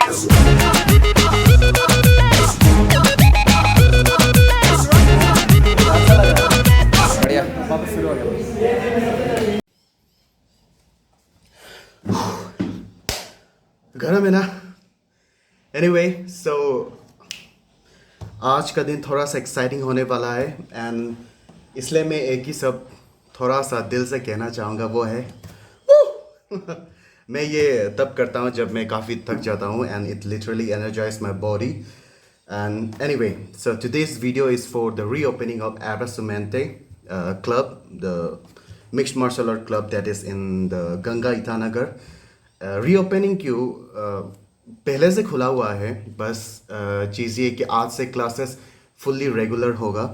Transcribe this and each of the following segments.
बढ़िया वापस शुरू हो गया। गरम है ना। एनीवे सो आज का दिन थोड़ा सा एक्साइटिंग होने वाला है एंड इसलिए मैं एक ही सब थोड़ा सा दिल से कहना चाहूँगा वो है मैं ये तब करता हूँ जब मैं काफ़ी थक जाता हूँ and it literally energize my body and anyway so today's video is for the reopening of एब्रासुमेंटे club the mixed martial art club that is in the Ganga Itanagar reopening क्यों पहले से खुला हुआ है बस चीज़ ये कि आज से क्लासेस फुल्ली रेगुलर होगा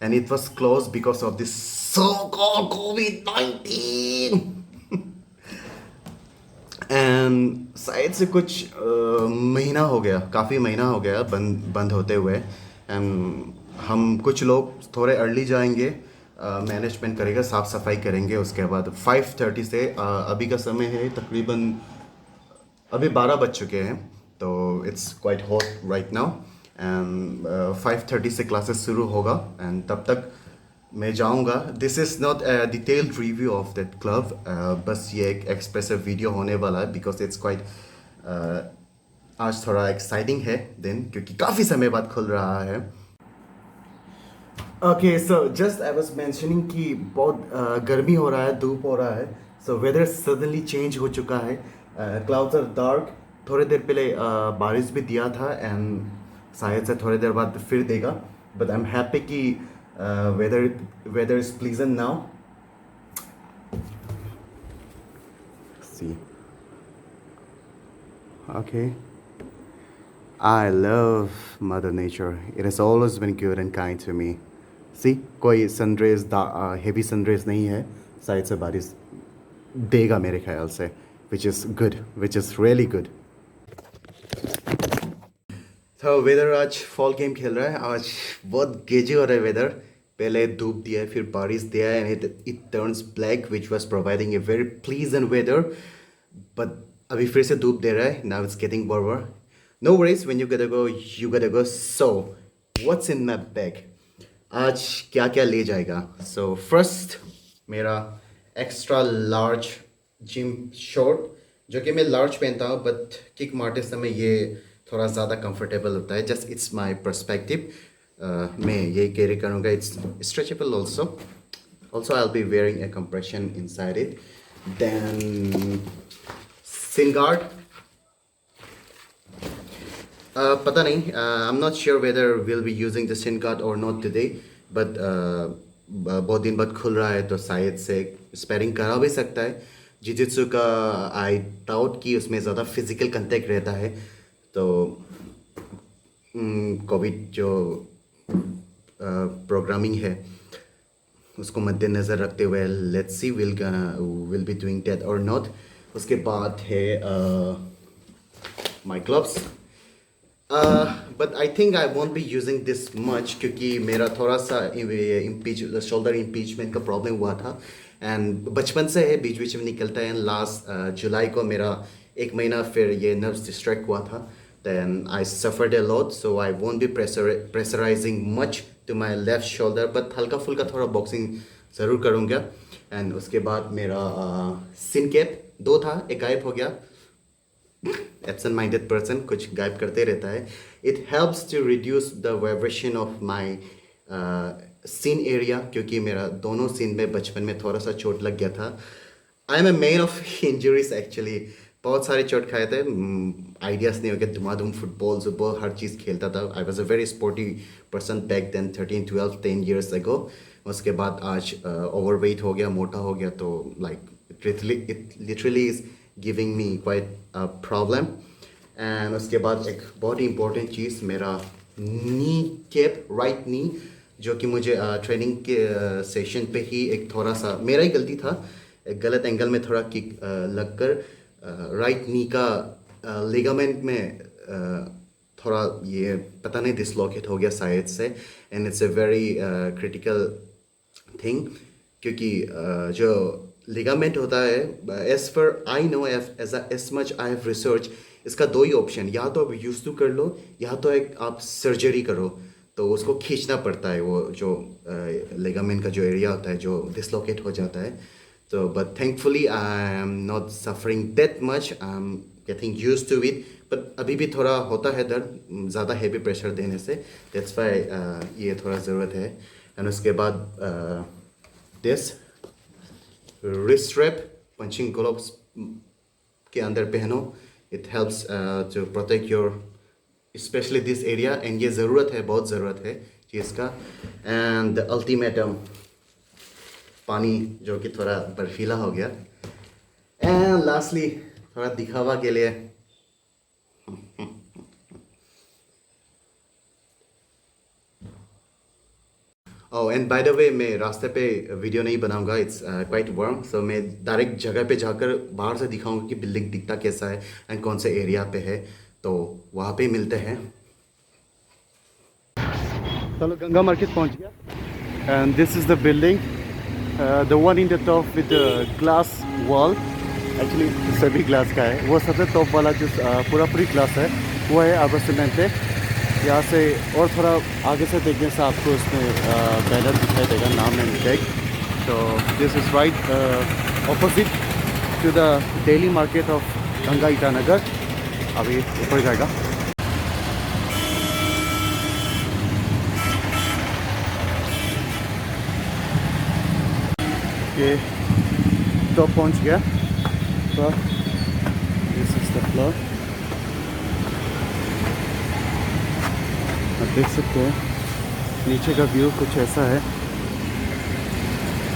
and it was close because of this so called covid and शायद से कुछ महीना हो गया काफ़ी महीना हो गया बंद बंद होते हुए एंड हम कुछ लोग थोड़े अर्ली जाएंगे मैनेजमेंट करेगा साफ़ सफाई करेंगे उसके बाद 5:30 से अभी का समय है तकरीबन अभी 12 बज चुके हैं तो it's quite hot right now and 5:30 से क्लासेस शुरू होगा एंड तब तक मैं जाऊंगा this is not a detailed review of that club बस ये एक एक्सप्रेसिव वीडियो होने वाला है बिकॉज इट्स क्वाइट आज थोड़ा एक्साइटिंग है दिन क्योंकि काफ़ी समय बाद खुल रहा है okay so just I was mentioning कि बहुत गर्मी हो रहा है धूप हो रहा है सो वेदर सडनली चेंज हो चुका है क्लाउड्स आर डार्क थोड़ी देर पहले बारिश भी दिया था एंड शायद से थोड़ी देर बाद फिर देगा बट आई एम हैप्पी कि weather weather is pleasant now see okay I love Mother Nature. It has always been good and kind to me. See, कोई सनरेज हेवी सनरेज नहीं है शायद से बारिश देगा मेरे ख्याल से which is good, which is really good. तो वेदर आज फॉल गेम खेल रहा है आज बहुत गेजी हो रहा है वेदर पहले धूप दिया है फिर बारिश दिया है and it turns black which was providing a very pleasant weather but अभी फिर से धूप दे रहा है now it's getting warmer no worries when you gotta go so what's in my bag आज क्या क्या ले जाएगा सो फर्स्ट मेरा एक्स्ट्रा लार्ज जिम शॉर्ट जो कि मैं लार्ज पहनता हूँ बट किक मारते समय ये थोड़ा ज़्यादा कंफर्टेबल होता है जस्ट इट्स माई परस्पेक्टिव मैं यही कैरी करूँगा it's stretchable also I be wearing a compression inside it then shin guard पता नहीं I am not sure whether will be using the shin guard or not today but बहुत दिन बाद खुल रहा है तो शायद से स्पेरिंग करा भी सकता है जिजित्सु का आई डाउट कि उसमें ज़्यादा फिजिकल कंटेक्ट रहता है तो कोविड जो प्रोग्रामिंग है उसको मद्देनज़र रखते हुए let's see will be doing that or not उसके बाद है my gloves but I think I won't be using this much क्योंकि मेरा थोड़ा सा शोल्डर इम्पीचमेंट का प्रॉब्लम हुआ था एंड बचपन से है बीच बीच में निकलता है एंड लास्ट जुलाई को मेरा 1 महीना फिर ये नर्व्स डिस्ट्रैक्ट हुआ था then I suffered a lot so I won't be pressurizing much to my left shoulder but हल्का फुल्का थोड़ा बॉक्सिंग ज़रूर करूँगा एंड उसके बाद मेरा सिन कैप 2 था एक गायब हो गया एब्सेंट माइंडेड पर्सन कुछ गायब करते रहता है it helps to reduce the vibration of my shin area क्योंकि मेरा दोनों सीन में बचपन में थोड़ा सा चोट लग गया था I am a man of injuries actually बहुत सारे चोट खाए थे आइडियाज़ नहीं हो गया धुमाधुम फुटबॉल जुटबॉल हर चीज़ खेलता था I was a very sporty person back then 13, 12, 10 years ago उसके बाद आज ओवरवेट हो गया मोटा हो गया तो like it literally is giving me quite problem and उसके बाद एक बहुत ही इंपॉर्टेंट चीज़ मेरा नी कैप राइट नी जो कि मुझे ट्रेनिंग के सेशन पे ही एक थोड़ा सा मेरा ही गलती था एक गलत एंगल में थोड़ा किक लगकर राइट नी का लिगामेंट में थोड़ा ये पता नहीं डिसलोकेट हो गया शायद से and it's a very critical thing क्योंकि जो लिगामेंट होता है as per I know as much I have research इसका दो ही ऑप्शन, या तो आप यूज़ टू कर लो या तो एक आप सर्जरी करो। तो उसको खींचना पड़ता है, वो जो लेगामेंट का जो एरिया होता है जो डिसलोकेट हो जाता है। तो but thankfully I am not suffering that much, I am getting use to it. But अभी भी थोड़ा होता है दर्द ज़्यादा हैवी प्रेशर देने से, दैट्स वाई ये थोड़ा ज़रूरत है। एंड उसके बाद this wrist wrap punching gloves के अंदर पहनो, it helps to protect your specially this area. And ये ज़रूरत है, बहुत ज़रूरत है चीज़ का। एंड अल्टीमेटम पानी जो कि थोड़ा बर्फीला हो गया। एंड लास्टली थोड़ा दिखावा के लिए oh and by the way मैं रास्ते पे वीडियो नहीं बनाऊंगा, इट्स क्वाइट वार्म, सो मैं डायरेक्ट जगह पे जाकर बाहर से दिखाऊंगा कि बिल्डिंग दिखता कैसा है एंड कौन से एरिया पे है। तो वहाँ पे मिलते हैं। चलो गंगा मार्केट पहुंच गया and this is the building, the one in the top with glass wall. Actually सभी ग्लास का है, वो सबसे टॉप वाला जो पूरी ग्लास है वो है आभा सीमेंट पे। यहाँ से और थोड़ा आगे से देखने से आपको उसमें बैनर दिखाई देगा, नाम एंड टैग। तो this is right opposite to the daily market of Ganga Itanagar. अभी ऊपर जाएगा। ये टॉप पहुंच गया। तो दिस इज द फ्लोर, आप देख सकते हैं नीचे का व्यू कुछ ऐसा है।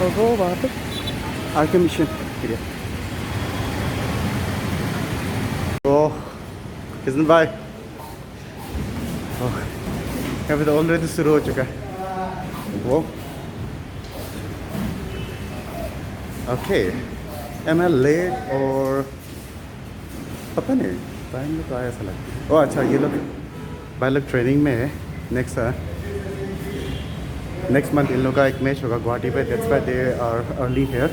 और वो वहाँ पे आर्के मिशन एरिया। ओह किशन भाई, ओह यहाँ पे तो ऑलरेडी शुरू हो चुका है वो। ओके एम आई लेट और पता नहीं टाइम में तो आया ऐसा लगता। ओह अच्छा, ये लोग भाई लोग ट्रेनिंग में है। नेक्स्ट मंथ इन लोग का एक मैच होगा गुवाहाटी पे, that's why they are early here.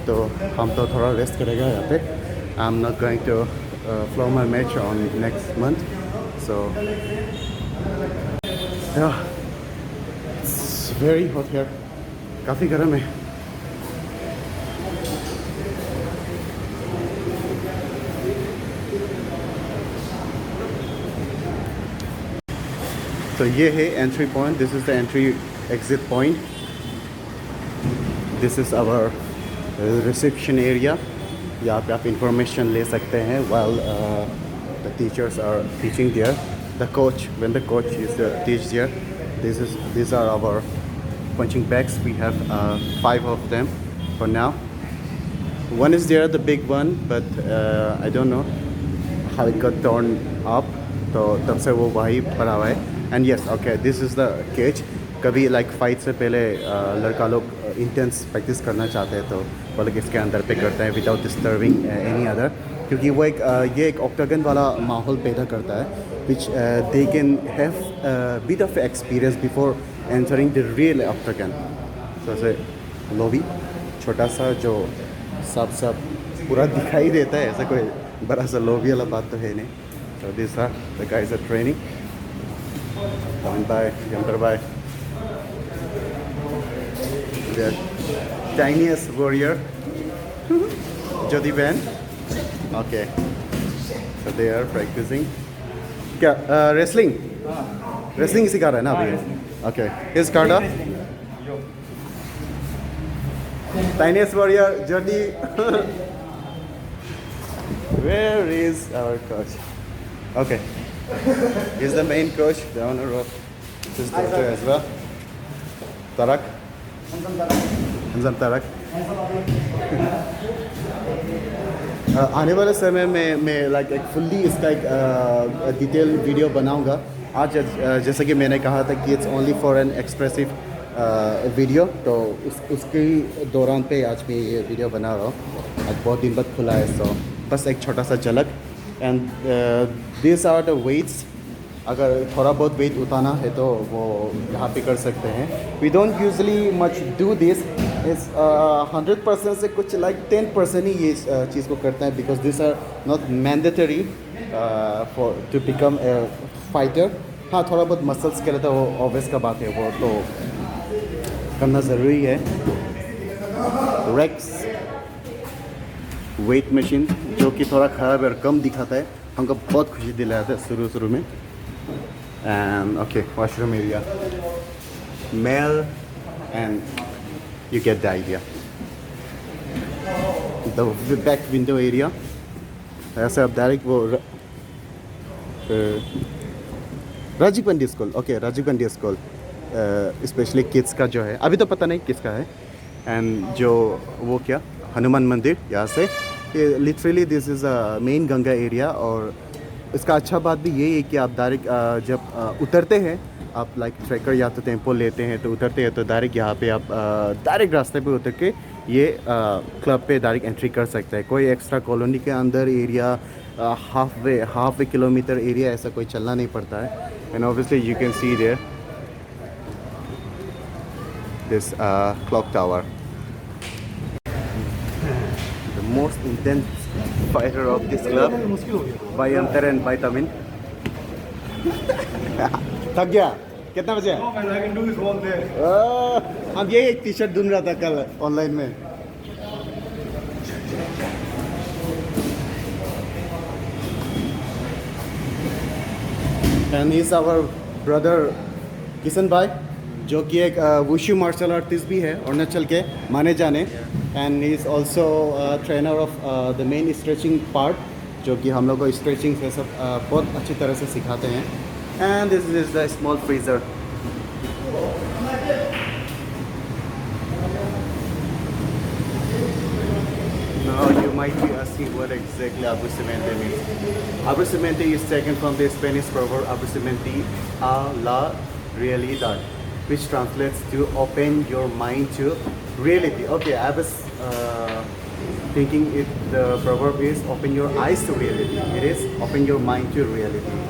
तो हम तो थोड़ा रेस्ट करेगा यहाँ पे। I am not going to flow my match on next month, so it's very hot here, काफ़ी गर्म है। तो ये है entry point, this is the entry exit point, this is our reception area. यहाँ पे आप इंफॉर्मेशन ले सकते हैं while the teachers are teaching there. The coach, when the coach is teach there, these are our punching bags. We have 5 of them for now. One is there, the big one, but I don't know how it got torn up. तो तब से वो वहीं पड़ा हुआ है। And yes okay, this is the cage. कभी like fight से पहले लड़का लोग इंटेंस प्रैक्टिस करना चाहते हैं तो वो लोग इसके अंदर पे करते हैं विदाउट डिस्टर्बिंग एनी अदर, क्योंकि वो ये एक ऑक्टागन वाला माहौल पैदा करता है which they can have bit of experience before entering the real octagon. तो ऐसे लॉबी छोटा सा जो सब पूरा दिखाई देता है, ऐसा कोई बड़ा सा लॉबी वाला बात तो है नहीं। So these are the guys are training. Coming by, younger by. The tiniest warrior, Jyoti Ben. Okay. So they are practicing. क्या wrestling? Wrestling सिखा रहा है ना अभी? Okay. Here's Karda. Tiniest warrior, Jyoti. Where is our coach? Okay, he's the main coach, the owner of this doctor as well. Tarak. Hanzam Tarak. आने वाले समय में मैं लाइक एक फुल्ली इसका एक डिटेल वीडियो बनाऊंगा। आज जैसा कि मैंने कहा था कि it's only for an expressive video, तो उसके दौरान पे आज मैं ये वीडियो बना रहा हूँ। आज बहुत दिन बाद खुला है, सो बस एक छोटा सा झलक। And this are the weights, अगर थोड़ा बहुत वेट उठाना है तो वो यहाँ पे कर सकते हैं। We don't usually much do this, इस 100% से कुछ लाइक 10% ही ये चीज़ को करते हैं, because this are not mandatory for to become a fighter. हाँ, थोड़ा बहुत मसल्स के लिए तो वो ऑब्वियस का बात है, वो तो करना ज़रूरी है। रेक्स वेट मशीन जो कि थोड़ा ख़राब और कम दिखाता है, हमको बहुत खुशी दिलाया था शुरू में। And okay, washroom area, male and you get the idea. The back window area, ऐसे आप डायरेक्ट वो Rajiv Gandhi school, okay Rajiv Gandhi school specially kids का जो है, अभी तो पता नहीं किसका है। एंड जो वो क्या हनुमान मंदिर यहाँ से, literally this is a main Ganga area. और इसका अच्छा बात भी यही है कि आप डायरेक्ट जब उतरते हैं, आप लाइक ट्रैकर या तो टेम्पो लेते हैं तो उतरते हैं तो डायरेक्ट यहाँ पे आप डायरेक्ट रास्ते पे उतर के ये क्लब पे डायरेक्ट एंट्री कर सकते हैं। कोई एक्स्ट्रा कॉलोनी के अंदर area half way kilometre area ऐसा कोई चलना नहीं पड़ता है। And obviously you can see there this clock tower, the most intense fighter of this club by अंतर एंड बाय तमिन। थक गया? कितना बजे? अब यही एक टी शर्ट ढूंढ रहा था कल ऑनलाइन में। And is our brother Kishan भाई, जो कि एक वुशु मार्शल आर्टिस्ट भी है अरुणाचल के माने जाने। And he is also trainer of the main stretching part, जो कि हम लोग को स्ट्रेचिंग से सब बहुत अच्छी तरह से सिखाते हैं। And this is the small freezer. Now you might be asking what exactly abusimente means. Abusimente is taken from the Spanish proverb abusimente a la realidad, which translates to open your mind to reality. Okay, I was thinking if the proverb is open your eyes to reality. It is open your mind to reality.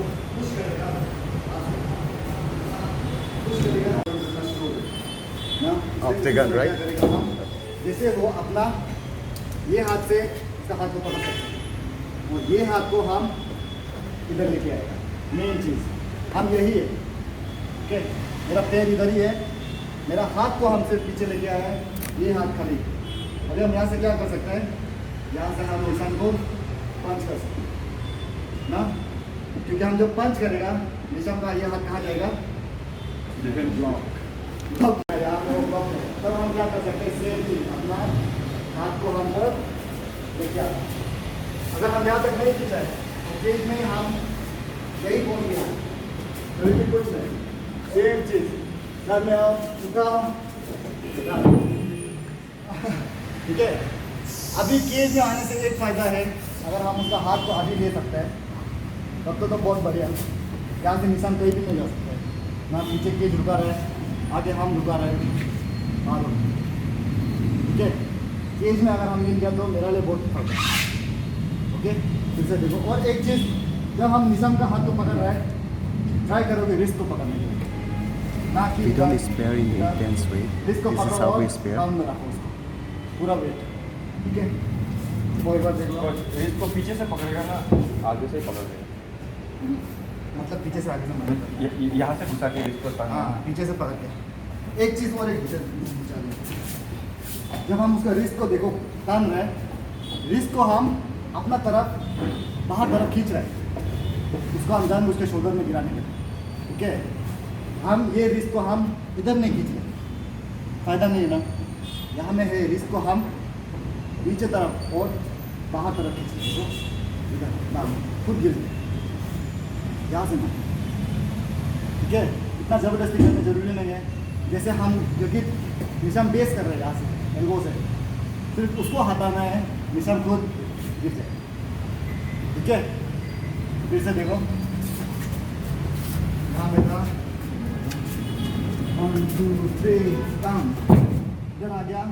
Octagon, right? जैसे वो अपना ये हाथ से इसका हाथ को पकड़ सकते हैं और ये हाथ को हम इधर लेके आएगा। मेन चीज़ हम यही है। ओके, मेरा पैर इधर ही है, मेरा हाथ को हमसे पीछे लेके आया है, ये हाथ खाली। अभी हम यहाँ से क्या कर सकते हैं, यहाँ से हम निशान को पंच कर सकते हैं ना, क्योंकि हम जब पंच करेगा निशान का ये हाथ कहाँ जाएगा, ब्लॉक। तब हम क्या कर सकते हैं, सेम चीज अपना हाथ को हम पर लेके आए। अगर हम यहाँ तक नहीं खींचाए तो केज में हम यही पहुँच गया, कभी भी कुछ नहीं। सेम चीज सर में आओ, झुका, ठीक है। अभी केज में आने से एक फ़ायदा है, अगर हम उसका हाथ को अभी ले सकते हैं तब तो बहुत बढ़िया। यहाँ से निशान कहीं भी नहीं जा सकते, ना पीछे केज रुका रहे, आगे हम रुका रहे, और ठीक है। केज में अगर हम मिल गया तो मेरा लिए बहुत फर्क है। ओके, फिर से देखो। और एक चीज़, जब हम निशान का हाथ को पकड़ रहे हैं, ट्राई करोगे रिस्ट को पकड़ने के लिए, ना कि We don't spare in the intense way. Wrist को This is पकड़ो how we और spare. डाउन में रखो उसको, पूरा वेट, ठीक है। वो एक बार देख लो, इसको पीछे से पकड़ेगा ना, आगे से पकड़ेगा, मतलब पीछे से आगे से मदद, यहाँ से घुसा के इसको हाँ पीछे से पकड़ के। एक चीज़ और, एक घुसा दे। जब हम उसका रिस्ट को देखो तान रहे हैं, रिस्ट को हम अपना तरफ बाहर तरफ खींच रहे हैं, उसको हम जान उसके शोल्डर में गिराने के लिए, ठीक है। हम ये रिस्ट को हम इधर नहीं खींच रहे, फ़ायदा नहीं है ना। यहाँ में है रिस्ट को हम नीचे तरफ और बाहर तरफ खींच रहे हैं, इधर ना खुद गिर यहाँ से ना, ठीक है। इतना ज़बरदस्ती करना जरूरी नहीं है। जैसे हम क्योंकि निशान बेस कर रहे हैं यहाँ से एल्बो से, सिर्फ उसको हटाना है, निशान खुद गिर जाए, ठीक है। फिर से देखो, यहाँ बैठा, 1 2 3 काम, इधर आ गया,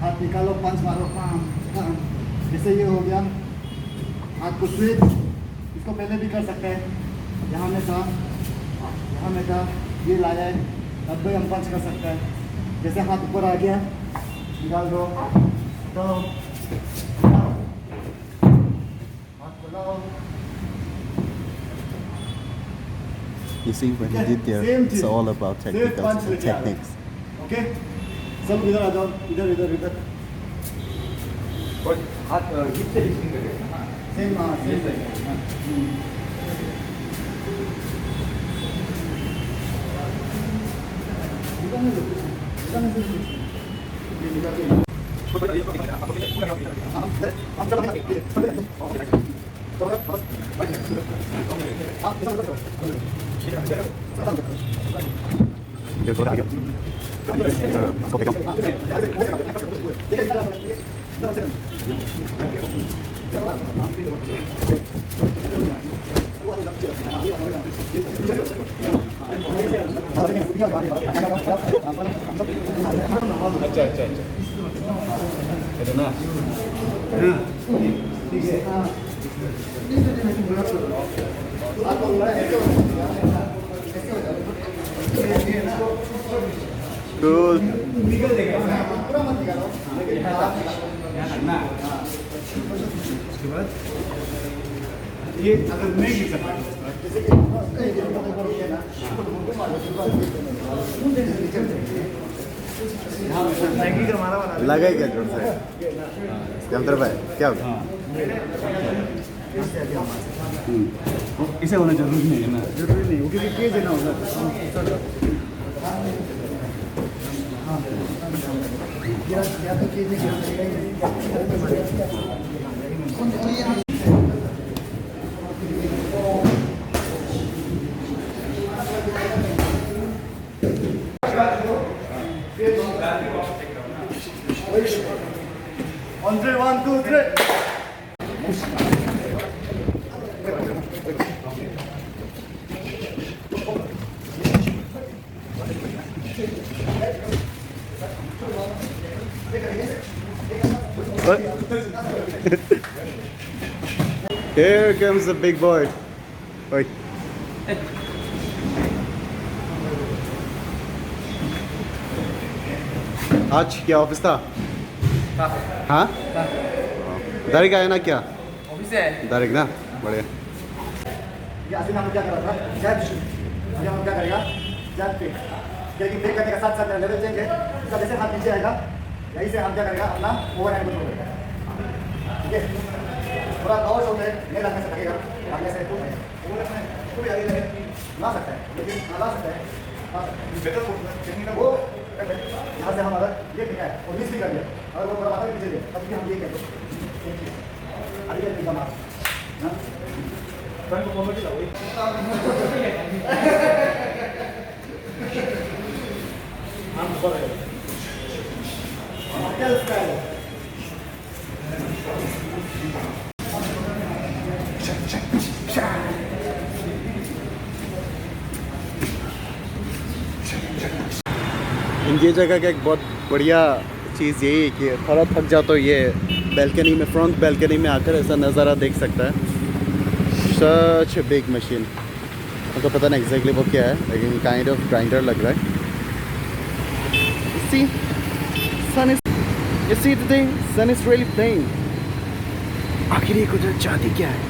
हाथ निकालो, पंच मारो, काम काम। जैसे ये हो गया, हाथ को स्विच, इसको पहले भी कर सकते हैं। यहाँ में था, यहाँ में था, ये लाया है, अब भी हम पंच कर सकते हैं। जैसे हाथ ऊपर आ गया, निकाल दो, तो हाथ खुलाओ, You see, when he did there, Same it's चीज। all about Same technicals punch and लेके आ रहा है। techniques. ओके सब इधर आ जाओ, इधर इधर इधर और हाथ हिप से लिफ्टिंग करिए हाँ सेम हाँ सेम अच्छा अच्छा अच्छा है ना Cool. ये अगर नहीं गिर सकता लगा क्या जोर से इसके अंदर भाई क्या होगा इसे होना जरूरी नहीं है ना जरूरी नहीं वो क्योंकि केज है ना उधर या तो cage On three, 1, 2, 3. What? Here comes the big boy. Wait. आज क्या ऑफिस था? हाँ? डायरेक्ट आया ना क्या? ऑफिस है डायरेक्ट ना? बढ़िया। ये असली नाम क्या कर रहा था जैब ये हम क्या करेगा जैब पे लेकिन ब्रेक करने के साथ साथ लेवल चेंज है इसका जैसे हाथ नीचे आएगा यहीं से हम क्या करेगा अपना ओवर हैंड को छोड़ेगा ठीक है थोड़ा और शोल्डर नहीं लगने से लगेगा लगने से तो भी आगे लगे ला सकता है लेकिन ला सकता है बेटर वो यहाँ से हम अगर ये ठीक है और मिस भी कर दिया अगर वो थोड़ा माथा पीछे दे तब भी हम ये कहते हैं आगे ठीक है ना फ्रंट को फॉलो किया वही हम ऊपर है क्या स्टाइल ये जगह का एक बहुत बढ़िया चीज़ यही है कि थोड़ा थक जाओ तो ये बैल्कनी में फ्रंट बैल्कनी में आकर ऐसा नज़ारा देख सकता है सच बिग मशीन मुझे पता नहीं एग्जैक्टली वो क्या है लेकिन काइंड ऑफ ग्राइंडर लग रहा है see sun is you see the thing sun is really playing आखिर ये कुछ चाहती क्या है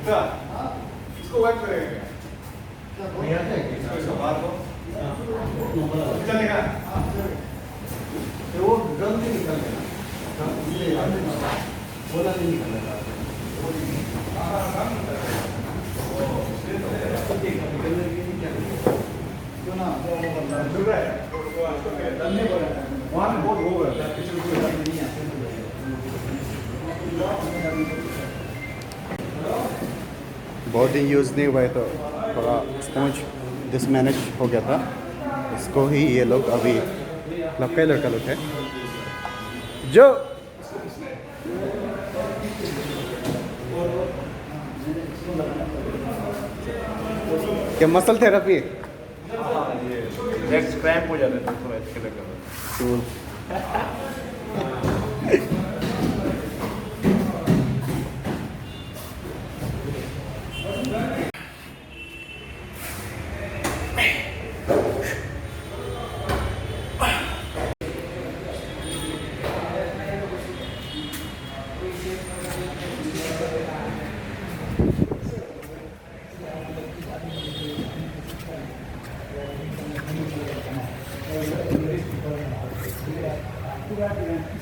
इसको वर्क करेगा नहीं आता है इसको बाहर को चलेगा तो वो ड्रम से निकलेगा बोला नहीं निकलेगा क्यों ना जुड़ रहा है वहाँ पे बहुत होगा बहुत दिन यूज़ नहीं हुआ है तो थोड़ा स्पॉन्ज डिसमैनेज हो गया था इसको ही ये लोग अभी लड़का लड़का लोग है जो क्या मसल थेरेपी? हाँ ये लेग्स क्रैम्प हो जाते हैं तो थोड़ा इसके लगा Cool.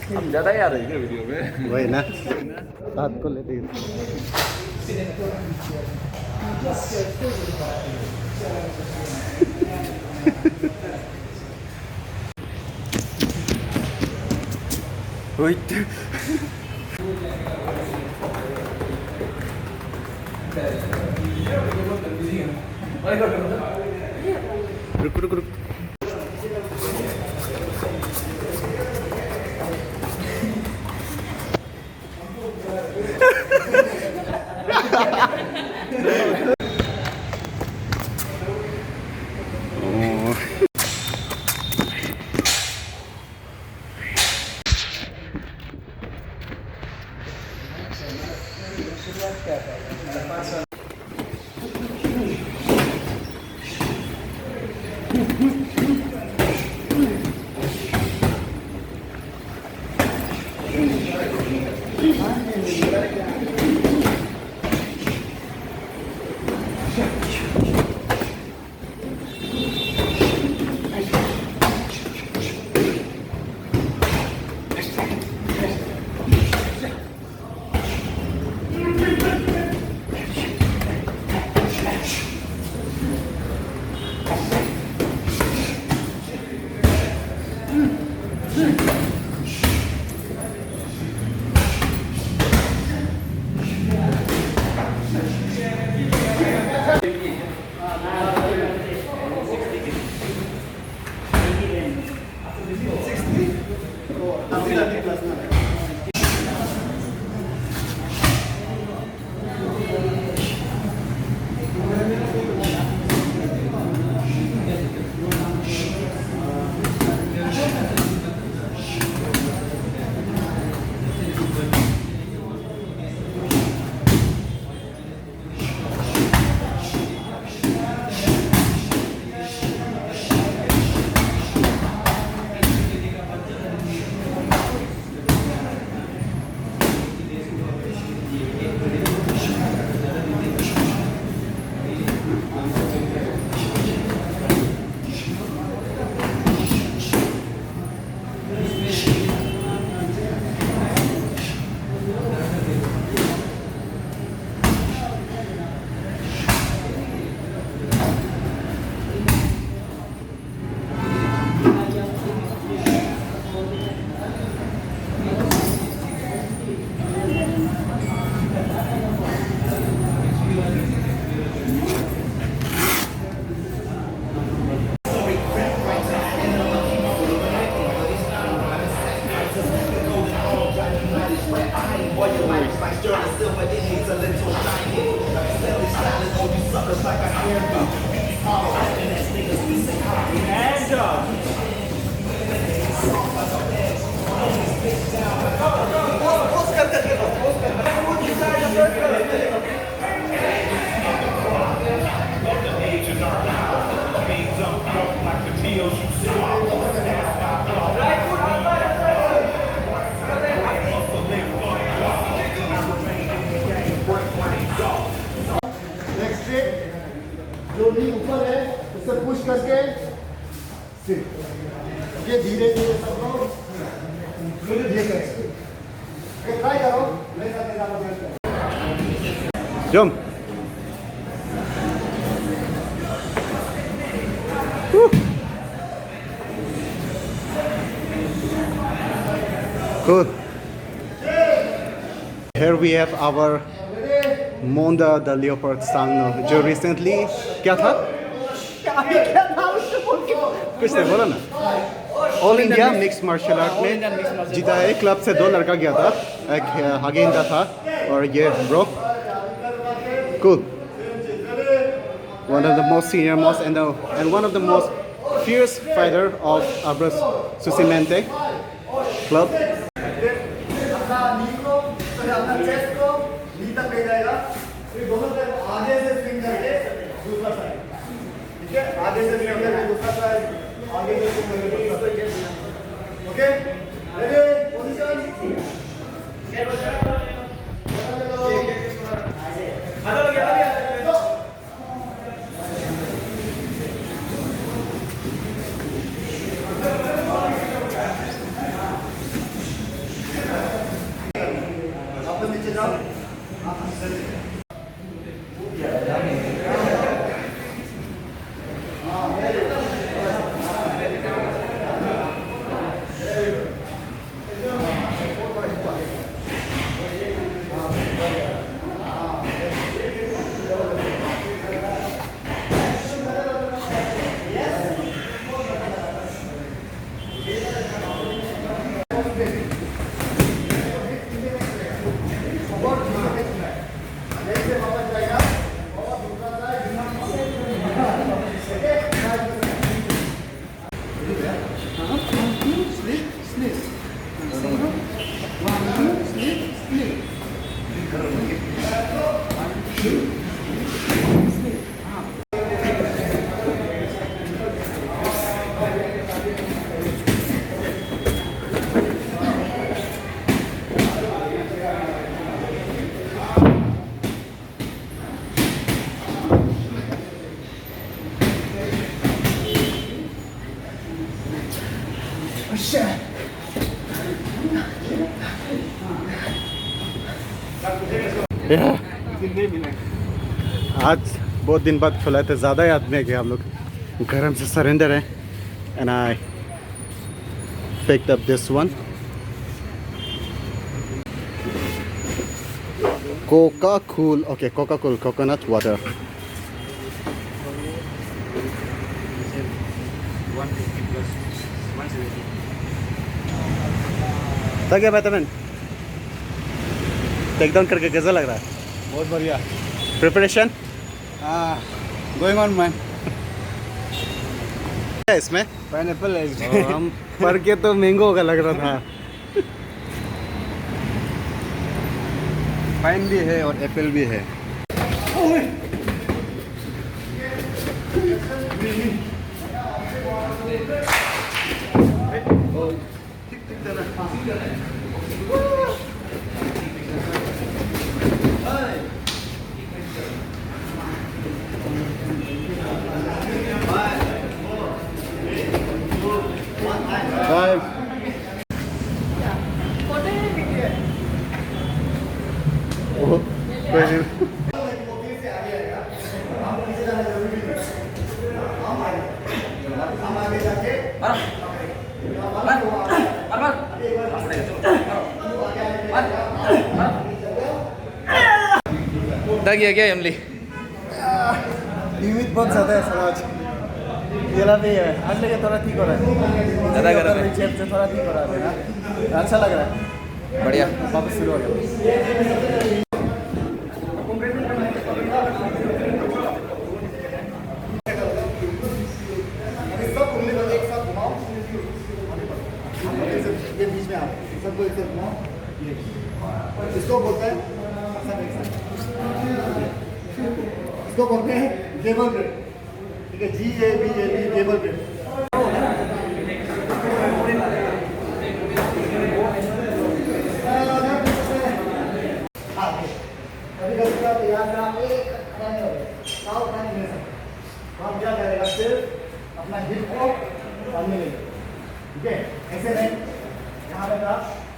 हम ज़्यादा ही आ रही है वीडियो में वही ना, हाथ को लेते हैं। Wait. रुक रुक रुक। नेक्स्ट जो नी ऊपर है उसे पुश करके सिट। ये धीरे धीरे सब लोग ये करें। ट्राई करो, मेरे साथ मेरा Jump. Good. Here we have our Monda the leopard sang जो recently क्या था? कुछ नहीं बोला ना? All India mix martial art में जीता है। क्लब से 2 लड़का गया था, एक हागेंदा था और ये bro Cool. One of the most senior most and one of the most fierce fighter of Abras Susimente club. अपना नी को अपना चेस्ट को नी तक ले जाएगा, फिर दोनों तरफ आगे से स्विंग करके दूसरा साइड, ठीक है, आगे से स्विंग करके दूसरा साइड, आगे से स्विंग करके दूसरा साइड, ओके, रेडी, पोजीशन, नीचे जाओ, आज बहुत दिन बाद खुला तो ज़्यादा ही आदमी है कि हम लोग गरम से सरेंडर है and I picked up this one Coca-Cola, okay, Coca-Cola coconut water. 150 plus 170. तो क्या बैठा मैन टेक डाउन करके कैसा लग रहा है? बहुत बढ़िया. Preparation Going on man. है इसमें Pineapple है. हम पढ़ के तो मैंगो का लग रहा था. पाइन भी है और एप्पल भी है. Five. Oh, कोई हम आगे जाके गया क्या एमली? लिमिट बहुत ज़्यादा है समाज, ये भी है, आज लेके थोड़ा ठीक हो रहा है, ज़्यादा गर्म है. शेप से थोड़ा ठीक हो रहा है ना, अच्छा लग रहा है, बढ़िया. वापस शुरू हो गया. सब उंगली को एक साथ घुमाओ, ये बीच में आओ, सबको एक साथ घुमाओ, ये इसको बोलते हैं सब एक साथ, इसको बोलते हैं टेबल ब्रेड, ठीक है, GABAB टेबल ब्रेड. हम क्या करेगा, सिर्फ अपना हिप को सामने ले, ठीक है, ऐसे नहीं, यहाँ पे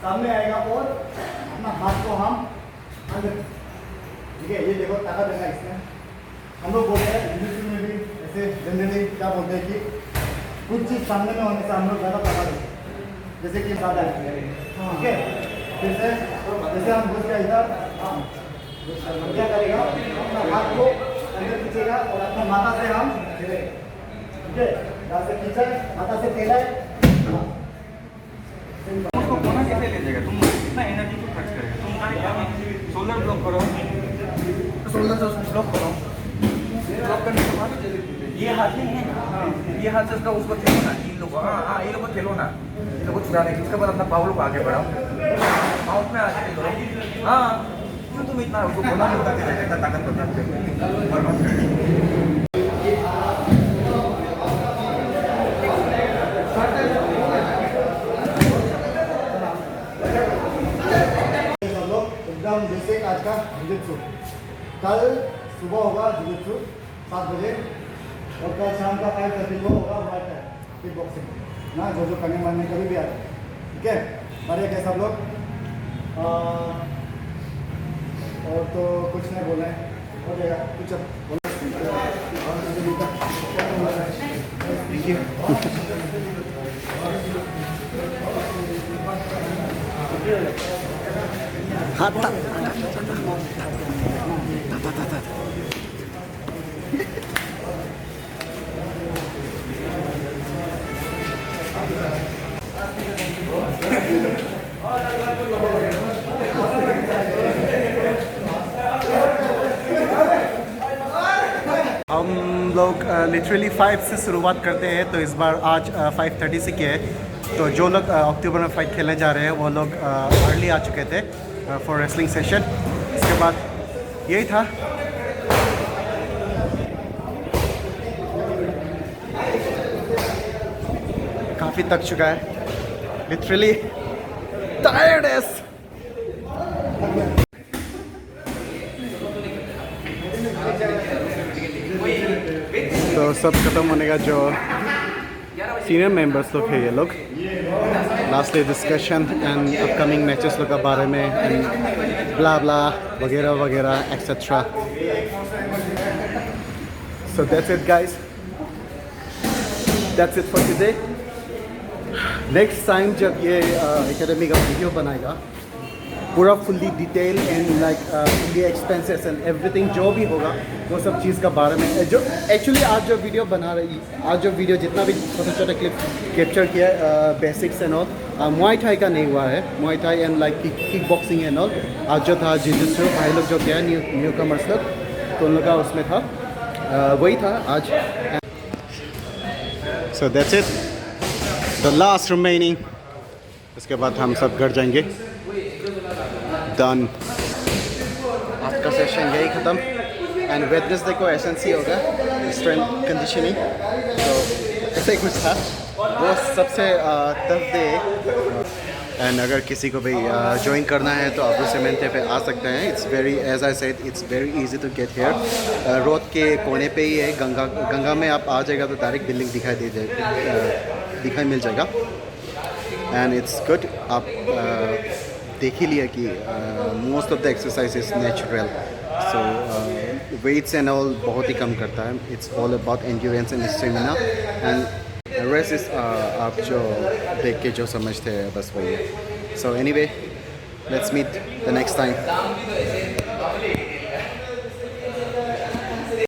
सामने आएगा और अपना हाथ को हम अंदर, ठीक है, ये देखो ताकत देगा इसमें. हम लोग बोलते हैं इंडस्ट्री में भी ऐसे जनरली क्या बोलते हैं कि कुछ चीज़ सामने में होने से हम लोग ज़्यादा ताकत देते हैं, जैसे कि ज़्यादा है, ठीक है, फिर से जैसे हम घुस गए इधर, हम क्या करेगा, अपना हाथ को अंदर खींचेगा और अपना माथा से हम हिलेंगे, ठीक है, यहाँ से खींचा माथा से फैलाए. उसको कोना कैसे ले जाएगा? तुम इतना एनर्जी को खर्च करेगा. तुम शोल्डर ब्लॉक करो. शोल्डर से उसको ब्लॉक करो, ब्लॉक करने के बाद ये हाथ नहीं है, ये हाथ से उसका उसको ठेलो ना, इन लोगों हाँ ये लोग को ठेलो ना, इन लोग को छुड़ाने के, उसके बाद अपना पाँव लोग आगे बढ़ाओ, माउथ में आगे करो, हाँ क्यों तुम इतना उसको बोला नहीं होता कि इतना ताकत बताते सब लोग एकदम जैसे आज का जुजित्सु, कल सुबह होगा जुजित्सु 7 बजे और कल शाम का 5:30 को होगा वाइट है किक बॉक्सिंग ना, जो करने मानने कभी भी आता है, ठीक है। बढ़िया क्या सब लोग, और तो कुछ नहीं बोलना है, हो जाएगा कुछ हम लोग लिटरली 5 से शुरुआत करते हैं, तो इस बार आज 5:30 से किया है। तो जो लोग अक्टूबर में फाइट खेलने जा रहे हैं वो लोग अर्ली आ चुके थे फॉर रेसलिंग सेशन। इसके बाद यही था। काफ़ी थक चुका है, लिटरली टायर्ड एस। तो सब खत्म होने का जो सीनियर मेंबर्स लोग हैं ये लोग last day discussion and upcoming matches लोग के बारे में एंड ब्ला ब्ला वगैरह वगैरह etcetera. So that's it guys, that's it for today. Next time जब ये एकेडमी का वीडियो बनाएगा पूरा fully detail and like fully expenses and everything जो भी होगा वो सब चीज़ का बारे में, जो एक्चुअली आज जो वीडियो बना रही, आज जो वीडियो जितना भी छोटा छोटा क्लिप कैप्चर किया है basics and all, muay Thai का नहीं हुआ है, muay Thai and like kick boxing and all. आज जो था जिजित्सु भाई लोग जो किया न्यू कमर्स लोग, तो उन लोग का उसमें था वही था आज। So that's it, the last remaining. इसके बाद हम सब घर जाएंगे। डन, आज का सेशन यही ख़त्म एंड वेडनेसडे को एसएनसी होगा, स्ट्रेंथ कंडीशनिंग। तो ऐसे ही कुछ था, वो सबसे टफ डे। एंड अगर किसी को भी ज्वाइन करना है तो आप उसे मेंटे पे आ सकते हैं। It's very, as I said, it's very easy to get here. Road के कोने पे ही है, गंगा में आप आ जाएगा तो डायरेक्ट बिल्डिंग दिखाई मिल जाएगा एंड इट्स गुड। आप देख ही लिया कि most of the exercise is natural, so weights and all बहुत ही कम करता है। It's all about endurance and stamina and rest is आप जो देख के जो समझते हैं बस वही है। So anyway, let's meet the next time.